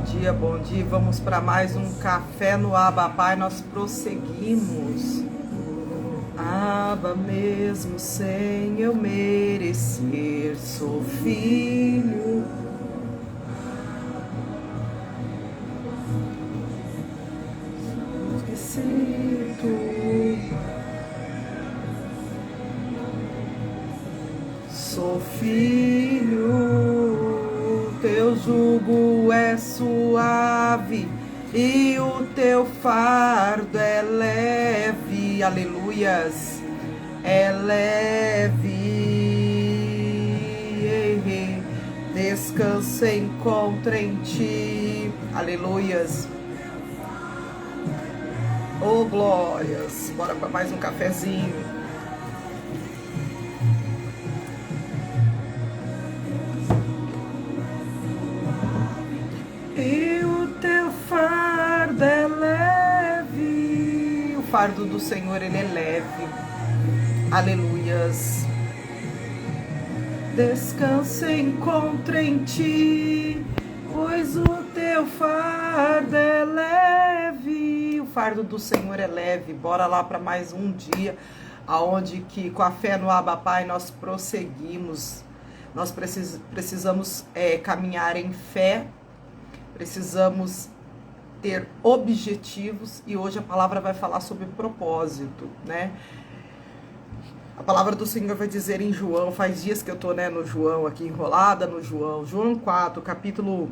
bom dia. Vamos para mais um Café no Abba Pai. Nós prosseguimos. Abba, mesmo sem eu merecer, sou filho. Sou filho, teu jugo é suave e o teu fardo é leve, aleluias, é leve. Descansa, encontra em ti, aleluias. Oh, glórias, bora para mais um cafezinho. E o teu fardo é leve. O fardo do Senhor, ele é leve. Aleluias. Descansa, encontra em ti, pois o teu fardo é leve. O fardo do Senhor é leve. Bora lá para mais um dia, aonde que com a fé no Abba Pai nós prosseguimos. Nós precisamos caminhar em fé. Precisamos ter objetivos e hoje a palavra vai falar sobre propósito, né? A palavra do Senhor vai dizer em João, faz dias que eu tô, no João aqui, enrolada no João. João 4, capítulo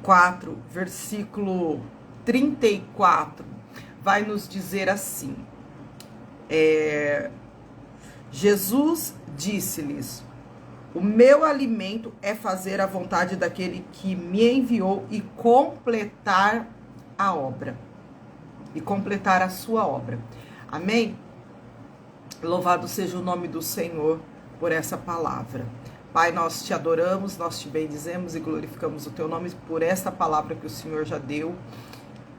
4, versículo 34, vai nos dizer assim, Jesus disse-lhes: o meu alimento é fazer a vontade daquele que me enviou e completar a obra. E completar a sua obra. Amém? Louvado seja o nome do Senhor por essa palavra. Pai, nós te adoramos, nós te bendizemos e glorificamos o teu nome por essa palavra que o Senhor já deu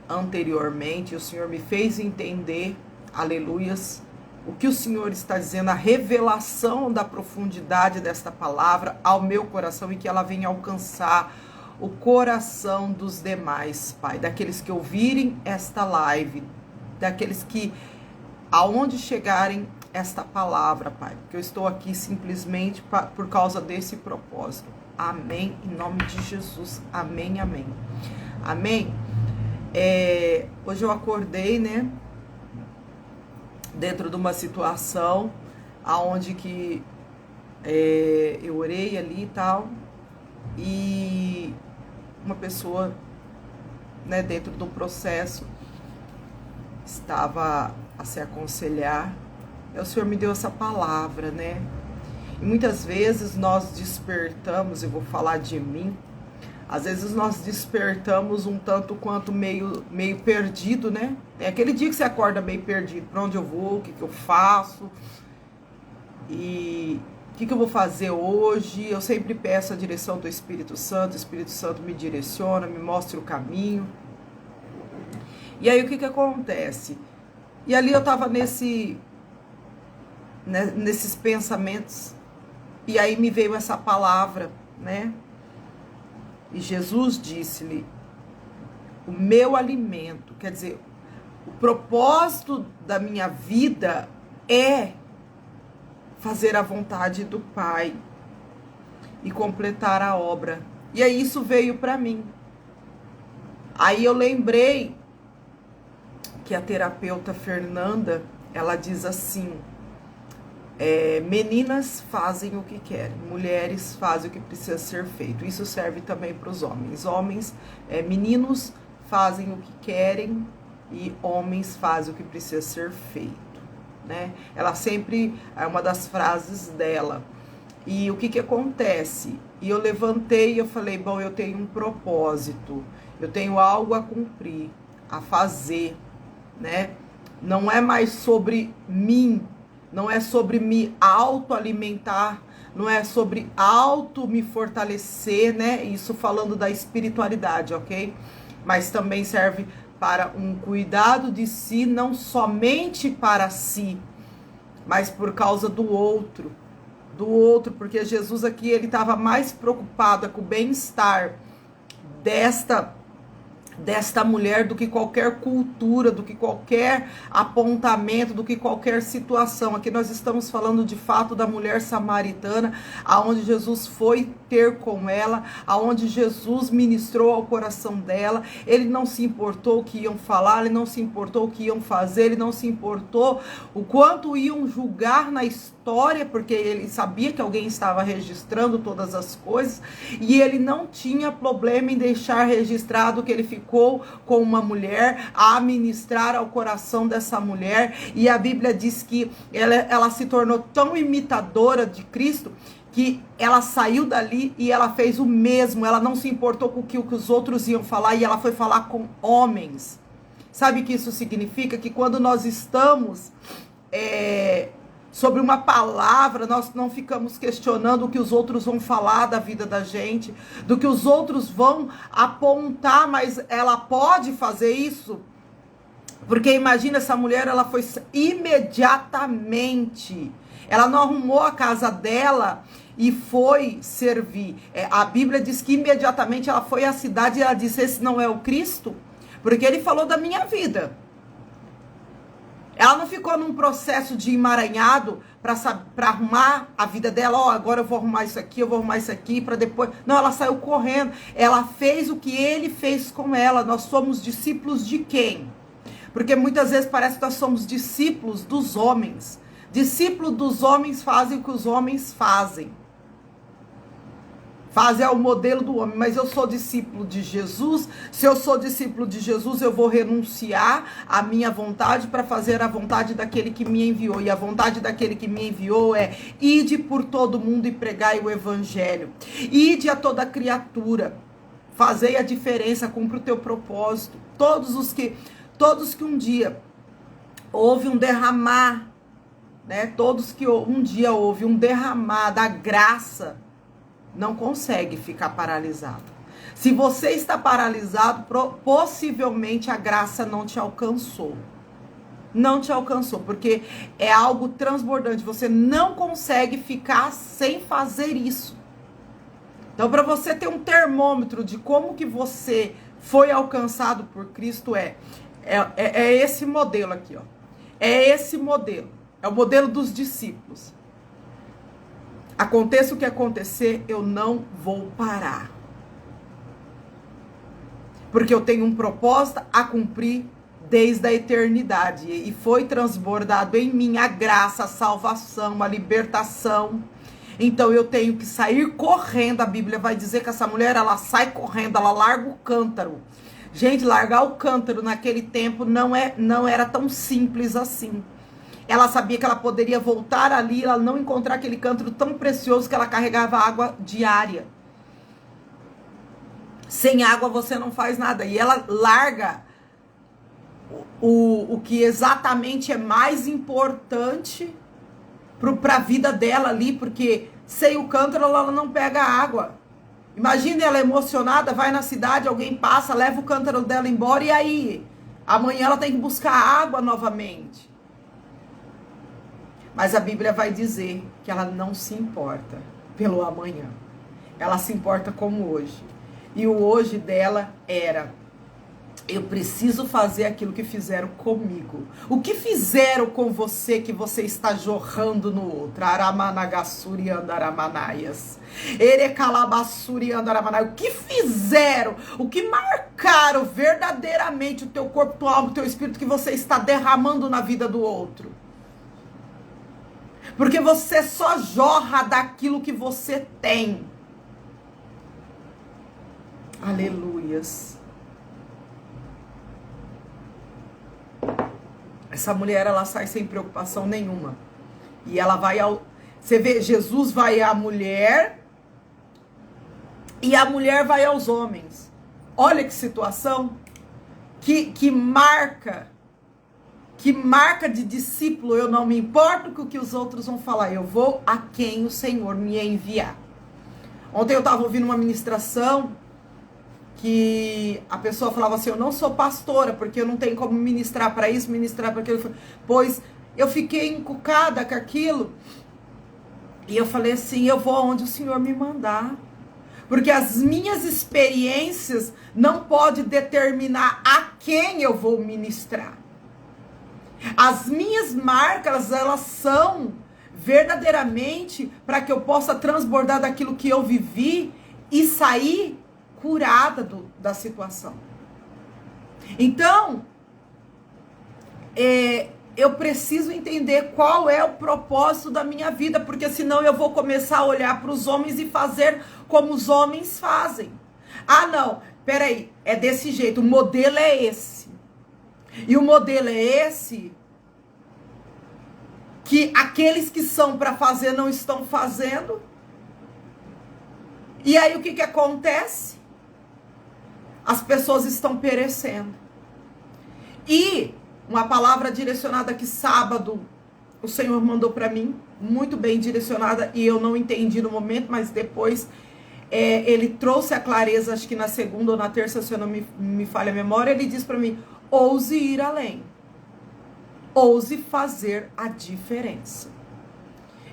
anteriormente. O Senhor me fez entender, aleluias, o que o Senhor está dizendo, a revelação da profundidade desta palavra ao meu coração e que ela venha alcançar o coração dos demais, Pai, daqueles que ouvirem esta live, daqueles que, aonde chegarem esta palavra, Pai, porque eu estou aqui simplesmente por causa desse propósito. Amém, em nome de Jesus, amém, amém. Amém? Hoje eu acordei, dentro de uma situação aonde que eu orei ali e tal, e uma pessoa, dentro do processo, estava a se aconselhar, e o Senhor me deu essa palavra, E muitas vezes nós despertamos, eu vou falar de mim, às vezes nós despertamos um tanto quanto meio perdido, Tem aquele dia que você acorda meio perdido. Para onde eu vou? O que eu faço? E o que eu vou fazer hoje? Eu sempre peço a direção do Espírito Santo. O Espírito Santo me direciona, me mostra o caminho. E aí o que acontece? E ali eu estava nesses pensamentos. E aí me veio essa palavra, E Jesus disse-lhe: o meu alimento, quer dizer, o propósito da minha vida é fazer a vontade do Pai e completar a obra. E aí isso veio para mim. Aí eu lembrei que a terapeuta Fernanda, ela diz assim: meninas fazem o que querem, mulheres fazem o que precisa ser feito. Isso serve também para os homens. Meninos fazem o que querem e homens fazem o que precisa ser feito, Ela sempre, é uma das frases dela. E o que acontece? E eu levantei e eu falei, bom, eu tenho um propósito, eu tenho algo a cumprir, a fazer, Não é mais sobre mim, não é sobre me autoalimentar, não é sobre me fortalecer, Isso falando da espiritualidade, ok? Mas também serve para um cuidado de si, não somente para si, mas por causa do outro, porque Jesus aqui, ele estava mais preocupado com o bem-estar desta mulher do que qualquer cultura, do que qualquer apontamento, do que qualquer situação. Aqui nós estamos falando de fato da mulher samaritana, aonde Jesus foi ter com ela, aonde Jesus ministrou ao coração dela. Ele não se importou o que iam falar, ele não se importou o que iam fazer, ele não se importou o quanto iam julgar na história, porque ele sabia que alguém estava registrando todas as coisas, e ele não tinha problema em deixar registrado que ele ficou com uma mulher, a ministrar ao coração dessa mulher. E a Bíblia diz que ela se tornou tão imitadora de Cristo que ela saiu dali e ela fez o mesmo. Ela não se importou com o que os outros iam falar, e ela foi falar com homens. Sabe o que isso significa? Que quando nós estamos sobre uma palavra, nós não ficamos questionando o que os outros vão falar da vida da gente, do que os outros vão apontar, mas ela pode fazer isso? Porque imagina, essa mulher, ela foi imediatamente, ela não arrumou a casa dela e foi servir. A Bíblia diz que imediatamente ela foi à cidade e ela disse: esse não é o Cristo? Porque ele falou da minha vida. Ela não ficou num processo de emaranhado para arrumar a vida dela. Ó, agora eu vou arrumar isso aqui, eu vou arrumar isso aqui para depois. Não, ela saiu correndo. Ela fez o que ele fez com ela. Nós somos discípulos de quem? Porque muitas vezes parece que nós somos discípulos dos homens. Discípulos dos homens fazem o que os homens fazem. Fazem o modelo do homem, mas eu sou discípulo de Jesus. Se eu sou discípulo de Jesus, eu vou renunciar à minha vontade para fazer a vontade daquele que me enviou. E a vontade daquele que me enviou é: ide por todo mundo e pregai o evangelho. Ide a toda criatura, fazei a diferença, cumpre o teu propósito. Todos que um dia houve um derramar, né? Todos que um dia houve um derramar da graça, não consegue ficar paralisado. Se você está paralisado, possivelmente a graça não te alcançou. Não te alcançou, porque é algo transbordante. Você não consegue ficar sem fazer isso. Então, para você ter um termômetro de como que você foi alcançado por Cristo, é esse modelo aqui, ó. É esse modelo. É o modelo dos discípulos. Aconteça o que acontecer, eu não vou parar. Porque eu tenho um propósito a cumprir desde a eternidade. E foi transbordado em mim a graça, a salvação, a libertação. Então eu tenho que sair correndo. A Bíblia vai dizer que essa mulher, ela sai correndo, ela larga o cântaro. Gente, largar o cântaro naquele tempo não era tão simples assim. Ela sabia que ela poderia voltar ali, ela não encontrar aquele cântaro tão precioso que ela carregava água diária. Sem água você não faz nada. E ela larga o que exatamente é mais importante para a vida dela ali, porque sem o cântaro ela não pega água. Imagina ela emocionada, vai na cidade, alguém passa, leva o cântaro dela embora, e aí? Amanhã ela tem que buscar água novamente. Mas a Bíblia vai dizer que ela não se importa pelo amanhã. Ela se importa com o hoje. E o hoje dela era: eu preciso fazer aquilo que fizeram comigo. O que fizeram com você que você está jorrando no outro? Aramanagasuri andaramanaias. Erecalabassuri andaramanaias. O que fizeram? O que marcaram verdadeiramente o teu corpo, tua alma, o teu espírito que você está derramando na vida do outro? Porque você só jorra daquilo que você tem. Aleluias. Essa mulher, ela sai sem preocupação nenhuma. E ela vai ao... Você vê, Jesus vai à mulher e a mulher vai aos homens. Olha que situação. Que marca. Que marca de discípulo. Eu não me importo com o que os outros vão falar. Eu vou a quem o Senhor me enviar. Ontem eu estava ouvindo uma ministração que a pessoa falava assim: eu não sou pastora, porque eu não tenho como ministrar para isso, ministrar para aquilo. Pois eu fiquei encucada com aquilo. E eu falei assim: eu vou aonde o Senhor me mandar. Porque as minhas experiências não podem determinar a quem eu vou ministrar. As minhas marcas, elas são verdadeiramente para que eu possa transbordar daquilo que eu vivi e sair curada da situação. Então, eu preciso entender qual é o propósito da minha vida, porque senão eu vou começar a olhar para os homens e fazer como os homens fazem. Ah, não, peraí, é desse jeito, o modelo é esse. E o modelo é esse que aqueles que são para fazer não estão fazendo. E aí o que acontece? As pessoas estão perecendo. E uma palavra direcionada que sábado o Senhor mandou para mim, muito bem direcionada, e eu não entendi no momento, mas depois ele trouxe a clareza, acho que na segunda ou na terça, se eu não me falha a memória, ele disse para mim: ouse ir além. Ouse fazer a diferença.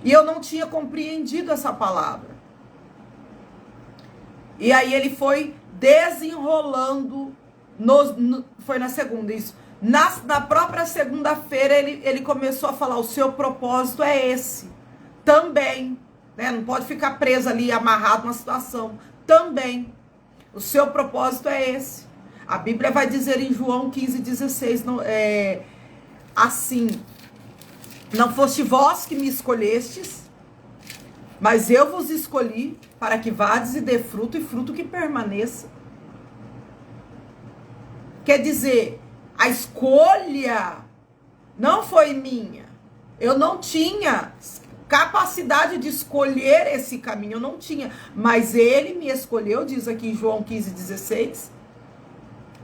E eu não tinha compreendido essa palavra. E aí ele foi desenrolando, foi na segunda, isso. Na própria segunda-feira ele começou a falar: o seu propósito é esse. Também. Né? Não pode ficar preso ali, amarrado numa situação. Também. O seu propósito é esse. A Bíblia vai dizer em João 15:16, assim: não foste vós que me escolhestes, mas eu vos escolhi para que vades e dê fruto, e fruto que permaneça. Quer dizer, a escolha não foi minha. Eu não tinha capacidade de escolher esse caminho, eu não tinha. Mas ele me escolheu, diz aqui em João 15:16,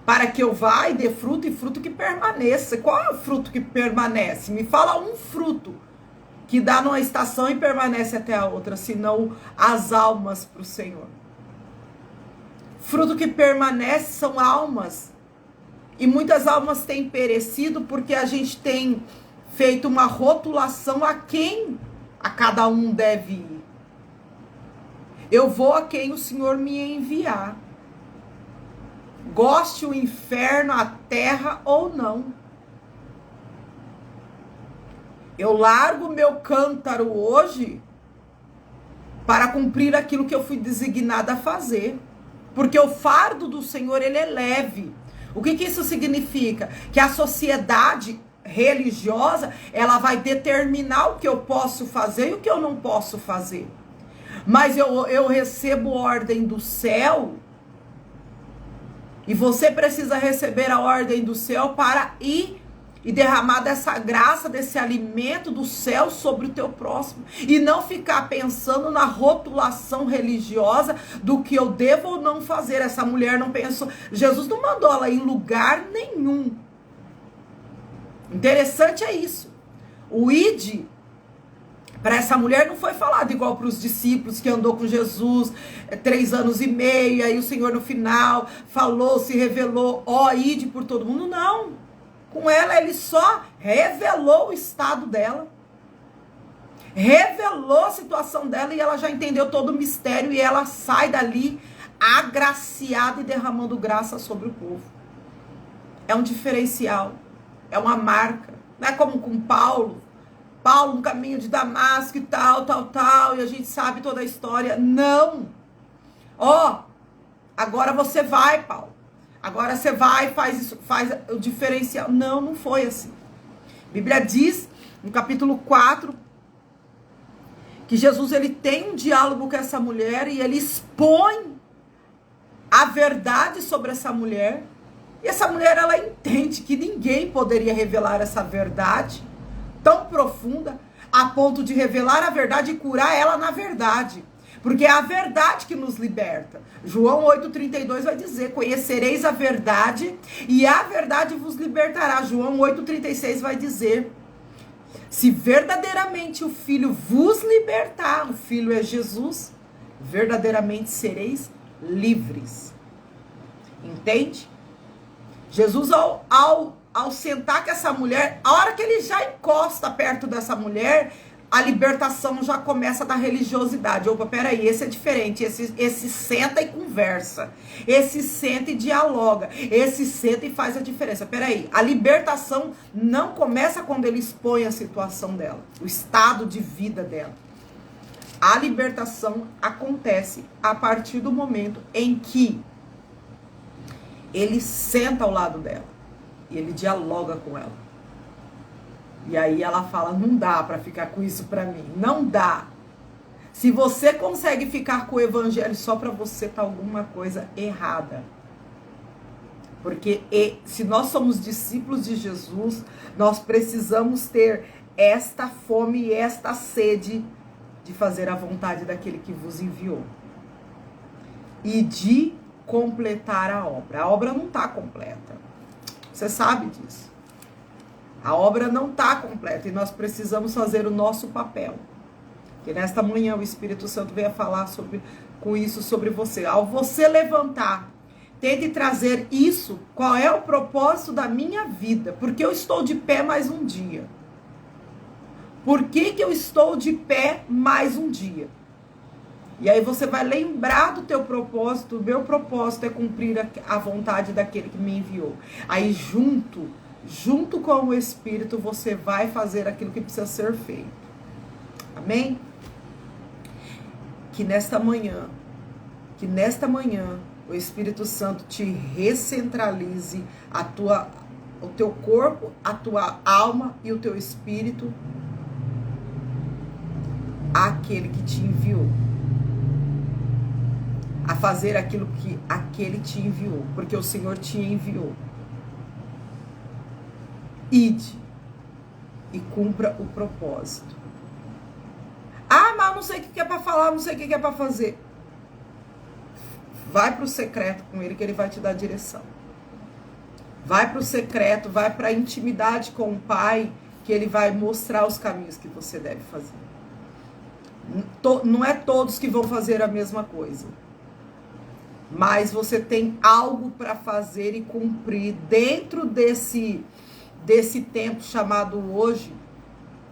para que eu vá e dê fruto, e fruto que permaneça. Qual é o fruto que permanece? Me fala um fruto que dá numa estação e permanece até a outra, senão as almas para o Senhor. Fruto que permanece são almas. E muitas almas têm perecido porque a gente tem feito uma rotulação a quem a cada um deve ir. Eu vou a quem o Senhor me enviar. Goste o inferno, a terra ou não. Eu largo meu cântaro hoje para cumprir aquilo que eu fui designada a fazer. Porque o fardo do Senhor, ele é leve. O que isso significa? Que a sociedade religiosa, ela vai determinar o que eu posso fazer e o que eu não posso fazer. Mas eu recebo ordem do céu, e você precisa receber a ordem do céu para ir e derramar dessa graça, desse alimento do céu sobre o teu próximo. E não ficar pensando na rotulação religiosa do que eu devo ou não fazer. Essa mulher não pensou. Jesus não mandou ela em lugar nenhum. Interessante é isso. O id para essa mulher não foi falado igual para os discípulos que andou com Jesus 3 anos e meio. Aí o Senhor no final falou, se revelou, ide por todo mundo. Não. Com ela, ele só revelou o estado dela. Revelou a situação dela e ela já entendeu todo o mistério. E ela sai dali agraciada e derramando graça sobre o povo. É um diferencial. É uma marca. Não é como com Paulo. Paulo no caminho de Damasco e tal. E a gente sabe toda a história. Não. Agora você vai, Paulo. Agora você vai e faz isso, faz o diferencial. Não foi assim. A Bíblia diz, no capítulo 4, que Jesus ele tem um diálogo com essa mulher e ele expõe a verdade sobre essa mulher. E essa mulher, ela entende que ninguém poderia revelar essa verdade tão profunda a ponto de revelar a verdade e curar ela na verdade. Porque é a verdade que nos liberta. João 8,32 vai dizer: conhecereis a verdade e a verdade vos libertará. João 8,36 vai dizer: se verdadeiramente o Filho vos libertar, o Filho é Jesus, verdadeiramente sereis livres. Entende? Jesus, ao sentar com essa mulher, a hora que ele já encosta perto dessa mulher, a libertação já começa da religiosidade. Opa, peraí, esse é diferente. Esse senta e conversa. Esse senta e dialoga. Esse senta e faz a diferença. Peraí, a libertação não começa quando ele expõe a situação dela, o estado de vida dela. A libertação acontece a partir do momento em que ele senta ao lado dela e ele dialoga com ela. E aí ela fala, não dá para ficar com isso para mim. Não dá. Se você consegue ficar com o evangelho só para você, tá alguma coisa errada. Porque se nós somos discípulos de Jesus, nós precisamos ter esta fome e esta sede de fazer a vontade daquele que vos enviou. E de completar a obra. A obra não está completa. Você sabe disso. A obra não está completa e nós precisamos fazer o nosso papel. Que nesta manhã o Espírito Santo venha falar com isso sobre você. Ao você levantar, tente trazer isso, qual é o propósito da minha vida? Porque eu estou de pé mais um dia. Por que eu estou de pé mais um dia? E aí você vai lembrar do teu propósito. O meu propósito é cumprir a vontade daquele que me enviou. Aí junto com o Espírito, você vai fazer aquilo que precisa ser feito. Amém? Que nesta manhã, o Espírito Santo te recentralize o teu corpo, a tua alma e o teu espírito àquele que te enviou. A fazer aquilo que aquele te enviou, porque o Senhor te enviou. Ide e cumpra o propósito. Ah, mas não sei o que é para falar, não sei o que é para fazer. Vai para o secreto com ele que ele vai te dar direção. Vai para o secreto, vai para a intimidade com o Pai que ele vai mostrar os caminhos que você deve fazer. Não é todos que vão fazer a mesma coisa. Mas você tem algo para fazer e cumprir dentro desse tempo chamado hoje,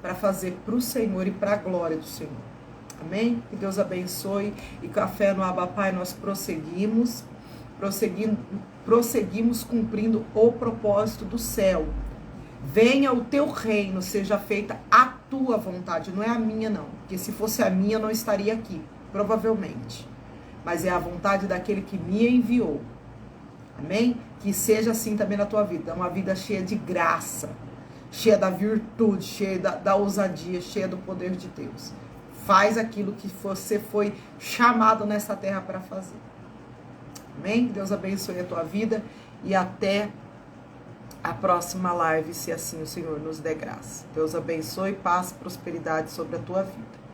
para fazer para o Senhor e para a glória do Senhor. Amém? Que Deus abençoe. E com a fé no Abba Pai nós prosseguimos cumprindo o propósito do céu. Venha o teu reino, seja feita a tua vontade, não é a minha não, porque se fosse a minha eu não estaria aqui, provavelmente. Mas é a vontade daquele que me enviou. Amém? Que seja assim também na tua vida. Uma vida cheia de graça, cheia da virtude, cheia da ousadia, cheia do poder de Deus. Faz aquilo que você foi chamado nessa terra para fazer. Amém? Deus abençoe a tua vida e até a próxima live, se assim o Senhor nos der graça. Deus abençoe, paz e prosperidade sobre a tua vida.